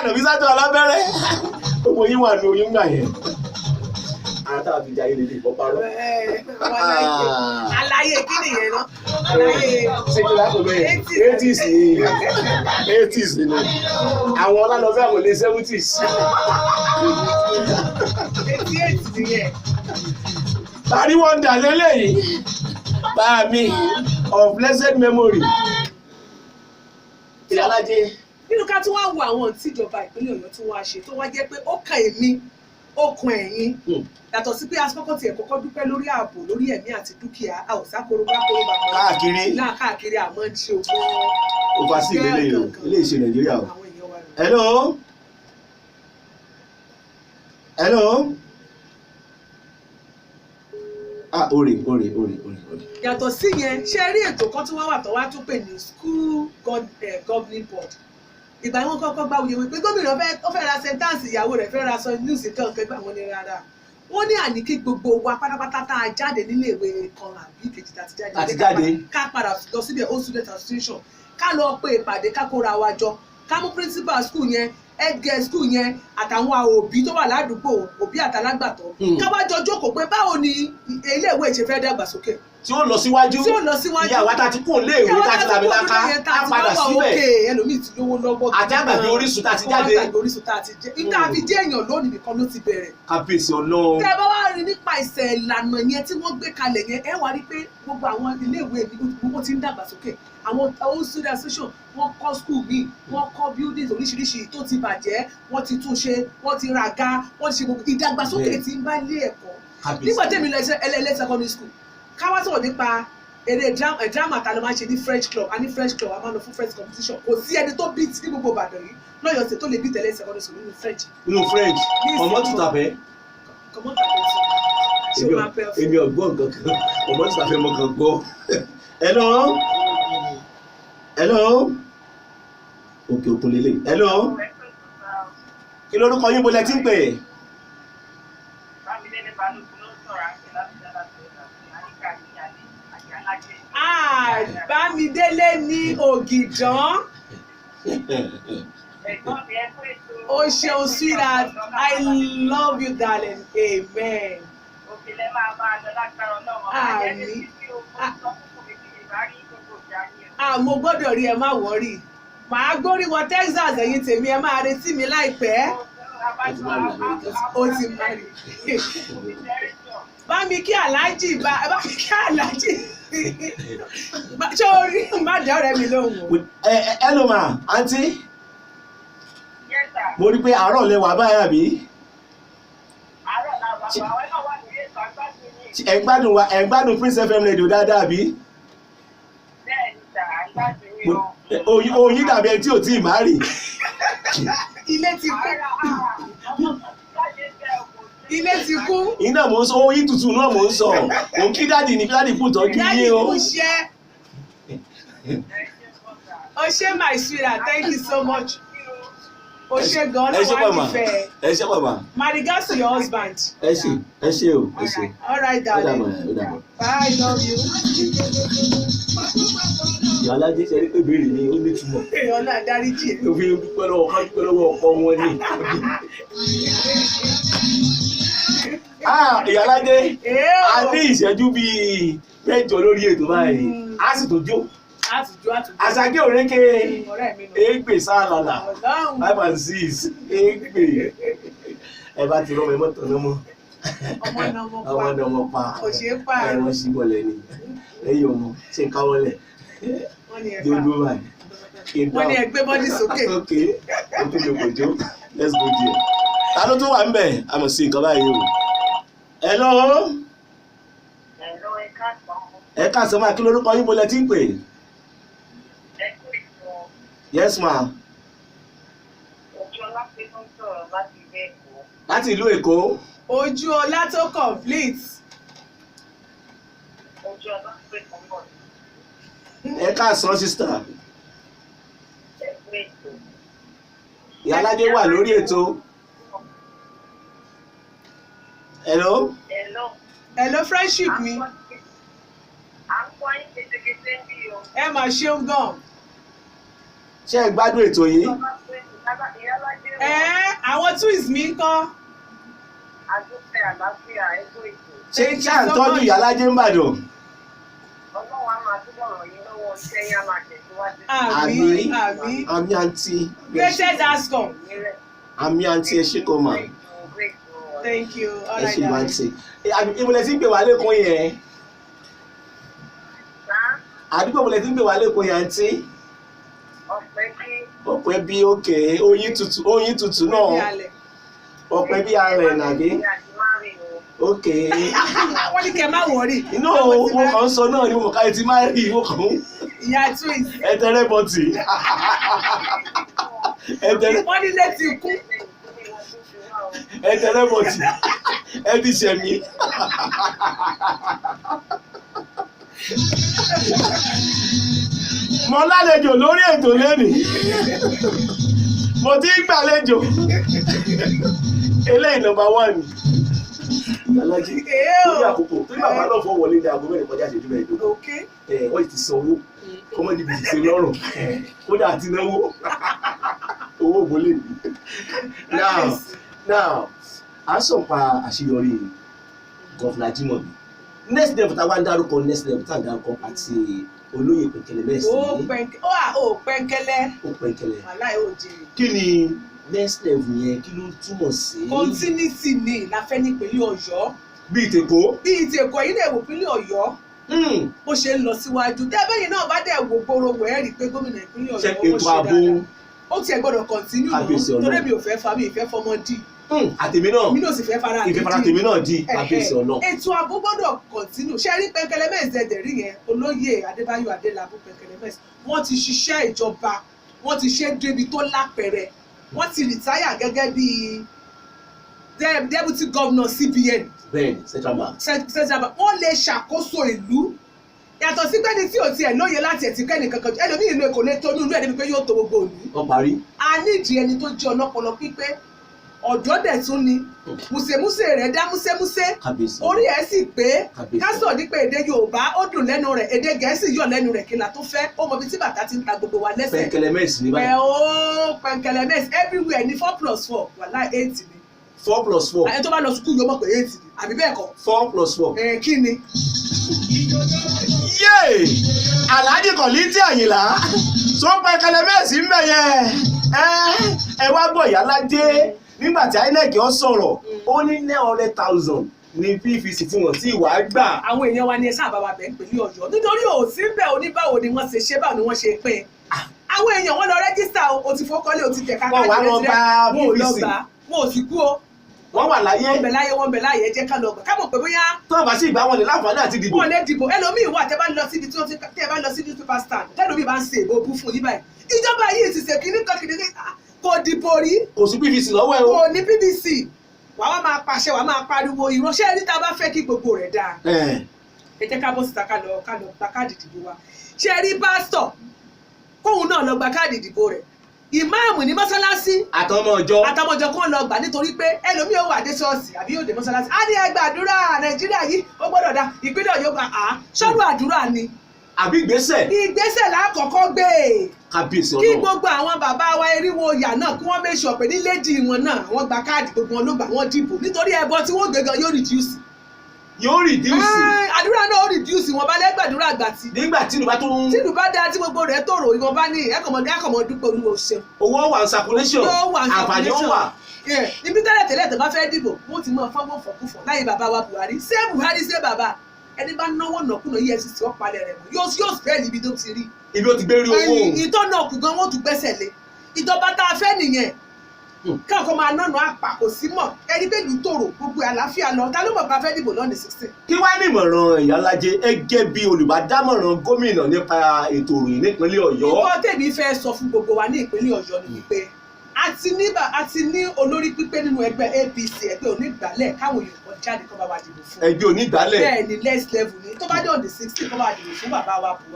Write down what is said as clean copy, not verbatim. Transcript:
Nọ̀bísátù alábẹ́rẹ́ gbogbo yín wà ní oyún gbà yẹn àtà àfijá yìí lè lè bọ́ parọ́. Àlàyé kí nìyẹn náà? Àlàyé ṣé kí lákòó bẹ́ẹ̀ 80s ni àwọn ọlọ́lọ́fẹ́ àwọn ilé 70s. 88 nìyẹn. Parí wọn dà lélẹ́yìí bá mi of blessed memory. Ìyálájé. Nínú ká tí wọ́n wo àwọn tíjọba ìpínlẹ̀ Ọ̀yọ́ tí wọ́n á ṣe tó wá jẹ́ pé ó kan èmi ó kan ẹ̀yin yàtọ̀ sí pé asọ́kọ̀ tiẹ̀ kọ́kọ́ dúpẹ́ lórí ààbò lórí ẹ̀mí àti dúkìá a ò sákòrò bá kóró bàbá káàkiri àmọ́ ń ṣe ògbọ́n oversee ilé ìṣe Nàìjíríà o. àwọn èèyàn wa rẹ̀. Hello. Ore. Yàtọ̀ sí yẹn ṣé rí ètò kan tí wọ́n wà tó wá tún pè ní school governing board. Ìgbà wọn kọ́kọ́ gbá wuye wípé gómìnà ó fẹ́ ra sẹ́ńtáǹsì ìyàwó rẹ̀ fẹ́ ra sọ níwùsì kan kẹgbẹ́ àwọn ní rárá. Wọ́n ní àní kí gbogbo wa pátápátá tá a jáde nílé ìwé kan àbí kejì tá a ti jáde ká padà lọ síbi old student association ká lọ pe ìpàdé ká kóra wa jọ ká mú principal school yẹn headgirl school yẹn àtàwọn òbí tó wà ládùúgbò òbí àtàlágbàtọ́ ká wá jọ jókòó pé báwo ni ilé ìwé ṣe fẹ́ dàgbàsókè tí ó lọ síwájú ìyàwó tá ti kún léèwé tá ti làmìlaka á padà síbẹ̀ ẹlòmíì ti lówó lọ́wọ́ àjàgbàgbé orísun tá ti jáde nígbà àfi jẹ́ èèyàn lónìí nìkan ló ti bẹ̀rẹ̀. kábíyèsí Ọlọ́run. tẹ́ ẹ bá wá rí nípa ìṣẹ̀ ìlànà yẹn tí wọ́n gbé kalẹ̀ yẹn ẹ wá rí pé gbogbo àwọn iléèwé gbogbo ti ń dàgbàsókè àwọn old student association wọ́n kọ́ school míì wọ́n kọ́ buildings oríṣiríṣi tó ti bàjẹ́ wọ́n ti tún ṣe wọ́n ti ra àga wọ́n ti ṣe gbogbo ìdàgbàsókè tí ń bá ilé ẹ̀kọ́ nígbà tẹ́mi lọ ẹlẹ́lẹ́ secondary school káwá sọ̀rọ̀ nípa eré drama tá a lọ máa ń ṣe ní French club a ní French club a máa ń lọ fún French competition kò sí ẹni tó beat ní gbogbo Ìbàdàn yìí lọ́yọ̀ ṣe tó lè beat ẹlẹ́sẹ̀ secondary school nínú French. ọmọ tùtàfẹ́. ọmọ tùtàfẹ́ ṣé o máa pẹ́ fún. èmi ọgbọ́n kankan ọmọ tùtàfẹ́ mọ kan gbọ́. Hello òkè òkun lélẹ̀. Hello kí lórúkọ yín bolẹ̀ tí ń pè é. Bámidélé ní Ògìdán. O ṣeun sweetheart, I love you darling, amen. Mo gbọ́dọ̀ rí ẹ má wọ́rì. Màá gbórí wọ Texas ẹ̀yin tèmi ẹ máa retí mi láìpẹ́. Ó ti máa rí. Bámi kí Aláàjì ṣé o rí má dẹ́ ọ̀rẹ́ mi lóhùn. Hello ma aunty. Yes sir. Mo rí pé àárọ̀ lẹ wà báyà bí. Àárọ̀ la wà bá wa náà wà ní ètò àgbàdo yìí. ẹ gbádùn Prince FM radio dáadáa bí. Bẹ́ẹ̀ni sà àgbàdo yìí o. Oyin dàbí ẹni tí ò tí ì máa rì. Ilé ti kú. Ilé ti kú. Iná mò ń sọ oyin tútù náà mò ń sọ. Òun kí dáàdì ní dáàdì kù tọ́jú yín o. Dáàdì kù ṣẹ́. O ṣé my sweetheart, thank you so much. O ṣé gan-an náà wá nífẹ̀ẹ́. Ẹ ṣé bàbá. My regards to your husband. Ẹ ṣé o ẹ ṣé. All right darling. Bye, love you. Ìyálájé ṣe rí pé béèrè ni ó nítumọ̀. Èèyàn náà dáríjì ẹ̀. Òfin dúpẹ́ lọ́wọ́ ọkọ wọn ni. Ìyálájé a ní ìṣẹ́jú bíi 8 lórí ètò báyìí a sì tó jó. Àṣàkẹ́ òrékè égbè sálàlà 5 and 6 égbè ẹ bá ti rọmọ ẹmọ tọ̀nà mọ́ ọmọ náà mọ́ pa ẹ̀wọ̀n sí bọ̀lẹ̀ ni lẹ́yìn ọmọ ṣe ń káwọ́lẹ̀ dúró báyìí. Wọ́n ní ẹgbẹ́ bọ́dí sókè. Ok tó lè kò jó let's go there. Ta ló tún wà ń bẹ̀ àmọ̀ sí nǹkan báyìí o. Hello. Ẹ káàsán máa kí lórúkọ yín mo lẹ tí ń pè. Yes ma. Láti ìlú Èkó. Ojú ọlá tó complete. Ẹ káàsán sister. Ìyálájé wà lórí ètò. Hello. Hello friendship mi. Ẹ mà ṣeun gan. Ṣé ẹ gbádùn ètò yìí? àwọn twins mi ń kọ́. Adúpẹ́ àlàáfíà ẹgbẹ́ ètò. ṣé à ń tọ́jú ìyálájé ń bàdàn. Ọlọ́run á máa túbọ̀ ràn yín lọ́wọ́ iṣẹ́ yín á máa tẹ̀síwájú. Àmín. àmì àǹtí. Greatest Ascom. àmì àǹtí ẹ ṣe kọ́ mà. Thank you. All ẹ right, ṣe máa ń darling. ṣe. ìmọ̀lẹ̀ tí ń pè wá lẹ́kọ̀ọ́ yẹn. àdúgbò ìmọ̀lẹ̀ tí ń pè wá lẹ́kọ̀ọ́ yẹn àǹtí. ọ̀pẹ bí òkè oyin tutù náà. ọ̀pẹ bí arẹ̀ nàbí. ok. wọ́n ní kẹ́ má wọ̀rí. inú mo kàn ń sọ náà ni mo kàn ti máa rí mo kàn ń. ìyá twins. ẹ tẹ́rẹ́ bọ́tì. wọ́n ní létí ikú. ẹ tẹ́rẹ́ bọ́tì. ẹ ti ṣẹ̀mí. mo lálejò lórí ètò lẹ́nìí. mo ti ń gbàlejò. eléyìí nọ́mbà 1 alájí lórí àkókò tó ní bàbá náà fọ́ wọlé ní aago 4 kọjá ìṣẹ́jú mẹ́ẹ̀ẹ́dógún wọ́n ti sanwó kọ́mọ́ níbi ìṣe lọ́rùn kódà àti náwó owó ògbólé mi. now a sọ pa àṣeyọrí gọ́fúnà Jímọ̀bí next level tá a wá ń dárúkọ next level tá a ń dárúkọ àti olóyè Pẹ̀kẹ́lẹ́ mẹ́sì ní. ó Pẹ̀kẹ́lẹ́ wàláì ó jèrè. kí ni next level yẹn kí ló túmọ̀ sí. continuity ni la fẹ́ ní ìpínlẹ̀ Ọ̀yọ́. bíi tèkó. yìí lè wò ìpínlẹ̀ Ọ̀yọ́. bó ṣe ń lọ síwájú dẹ́bẹ̀yìn náà bá dẹ̀ wò gbòòrò wẹ̀ ẹ́ rí i pé gómìnà ìpínlẹ̀ Ọ̀yọ́ ó ṣe dáadáa. ó tiẹ̀ gbọ́dọ̀ continue náà torí mi ò fẹ́ fa mi ìfẹ́ fọmọ dì. àtèmi náà mi náà sì fẹ́ fara ìfẹ́ fara tèmi náà di kábíyèsí ọ̀nà. ètò ààbò gbọ́dọ̀ continue ṣe rí Pẹ̀kẹ́lẹ́ mẹ́sì ẹ̀dẹ̀rí yẹn olóyè Adébáyọ̀ Adélabú Pẹ̀kẹ́lẹ́ mẹ́sì wọ́n ti ṣiṣẹ́ ìjọba wọ́n ti ṣe débi tó lápẹẹrẹ wọ́n ti rìtáyà gẹ́gẹ́ bí deputy governor CBN. bẹ́ẹ̀ni central bank. wọ́n lè ṣàkóso ìlú yàtọ̀ sí pẹ́ni tí ò tiẹ̀ lóye láti ẹ̀ ti kẹ́ni kankan ẹlòmíì ìlú èkó lè tó ní ìlú ẹ̀ níbi pé yóò tó gbogbo ìlú. wọ́n parí. a nídìí ẹni tó jẹ́ ọlọ́pọlọ pípé ọ̀dọ́ dẹ̀ tún ni mùsèmùsè rẹ̀ dá músẹ́músẹ́ orí ẹ̀ sì pé kásọ̀ nípa èdè Yorùbá ó dùn lẹ́nu rẹ̀ èdè Gẹ̀ẹ́sì yọ̀ lẹ́nu rẹ̀ kí la tó fẹ́ ó mọ ibi tí bàtà ti ń ta gbogbo wa lẹ́sẹ̀. Pẹ̀kẹ́lẹ́ mẹ́sì ní báyìí. Pẹ̀kẹ́lẹ́ mẹ́sì everywhere ní 4+4 wàhálà 8 ni. 4+4. ẹni tó bá lọ sùkúù yóò mọ̀ pé 8 ni àbí bẹ́ẹ̀ kọ́. 4+4. kí ni. yéè Alhaji Kollity Àyìnlá tó Pẹ̀kẹ́lẹ́ mẹ́sì ń bẹ̀ yẹn ẹ wá gbọ́ ìyálájé nígbà tí INEC ó sọ̀rọ̀ ó ní 900,000 ní PVC tí wọ́n ti wà gbà. àwọn èèyàn wa ní ẹ sábà wà bẹ́ẹ̀ pẹ̀lú Ọ̀yọ́ nítorí ò sí bẹ́ẹ̀ oníbàwò ni wọ́n ṣe ṣe báwo ni wọ́n ṣe pín àwọn èèyàn wọn lọ rẹ́gísítà o ti fọ́kọ́lé o ti tẹ̀ ká wọ́n wá lọ gba PVC wọn ò sì kú o. wọ́n wà láyé wọ́n bẹ̀ láyé ẹ jẹ́ ká lọ gbà ká mọ̀ pé bóyá. tó bá sì gbà wọn lè láǹfààní àti dìbò. wọ́n lè dìbò ẹlòmíì wà tẹ́ bá lọ síbi tí tẹ́ bá lọ sí newspaper stand tẹ́lòmíì bá ń ṣe èbó bú fún yí báyìí ìjọba yìí ti ṣe kíní kan kìnìún kò dìbò rí. kò sí PVC lọ́wọ́ ẹ o. kò ní PVC wàá máa pàṣẹ wàá máa pariwo ìránṣẹ́ ẹni tá a bá fẹ́ kí gbogbo rẹ̀ dáa. ẹ jẹ́ ká bọ́ síta ká lọ gba káàdì ìdìbò wa. ṣe rí pásítọ̀ kóun náà lọ gba káàdì ìdìbò rẹ̀ ìmáàmù ní mọ́sálásí àtọmọjọ kan lọ gbà nítorí pé ẹlòmíì ó wà dé ṣọ́ọ̀ṣì àbí yóò dé mọ́sálásí á ní ẹgbẹ́ àdúrà Nàìjíríà yìí ó gbọ́dọ̀ dá ìpínlẹ̀ Ọ̀yọ́ gba ṣọ́ọ̀rù àdúrà ni. àbí ìgbésẹ̀ lákọ̀ọ́kọ́ gbé kábíyèsí ọ̀nà. kí gbogbo àwọn bàbá wa eriwo ìyá náà kí wọ́n make sure pé ní lédi wọn náà wọ́n gba káàdì gbogbo wọn ló gbà wọ́n dìbò nítorí ẹbọ tí wọ́n gbé gan yóò reduce. àdúrà náà ó reduce wọn bá lẹ́gbàdúrà àgbà tí. nígbà tí ìlú bá tún. tí ìlú bá dáa tí gbogbo rẹ̀ tòrò ìwọ̀n bá ní ẹ̀kọ́mọ dúpẹ́ Olúwa ṣeun. owó wà ní circulation àǹfààní ó wà. ibi tẹ́lẹ̀ tó bá fẹ́ dìbò wọ́n ti mọ fọ́nmọ́ fọ̀kúfọ̀ láyé bàbá wa Buhari ṣé bàbá ẹni bá náwó nàkúnà EFCC ó palẹ̀ rẹ̀ mọ́ yóò spẹ́ẹ̀ níbi tó ti rí. ibi ó ti gbé rí owó. ìtọ́nà òkú gan wọ́n tún gbẹ́sẹ̀ lé ìjọba tá a fẹ́ nìyẹn káàkó máa nánà àpà kò sí mọ̀ ẹni pé ìlú tòrò gbogbo àlàáfíà lọ ta ló mọ̀ bá fẹ́ dìbò lọ́nà 16. kí wàá ní ìmọ̀ràn ìyálájé gẹ́gẹ́ bí olùbádámọ̀ràn gómìnà nípa ètò ìròyìn nípínlẹ̀ Ọ̀yọ́. nǹkan tèmi fẹ́ sọ fún gbogbo wa ní ìpínlẹ̀ Ọ̀yọ́ ni wípé a ti ní olórí pípé nínú ẹgbẹ́ APC ẹgbẹ́ onígbàálẹ̀ káwọn èèyàn kan jáde kó bá wa dìbò fún. ẹgbẹ́ onígbàálẹ̀. bẹ́ẹ̀ ni next level ni tó bá dé on the 16 kó bá wa dìbò fún bàbá wa Buhari.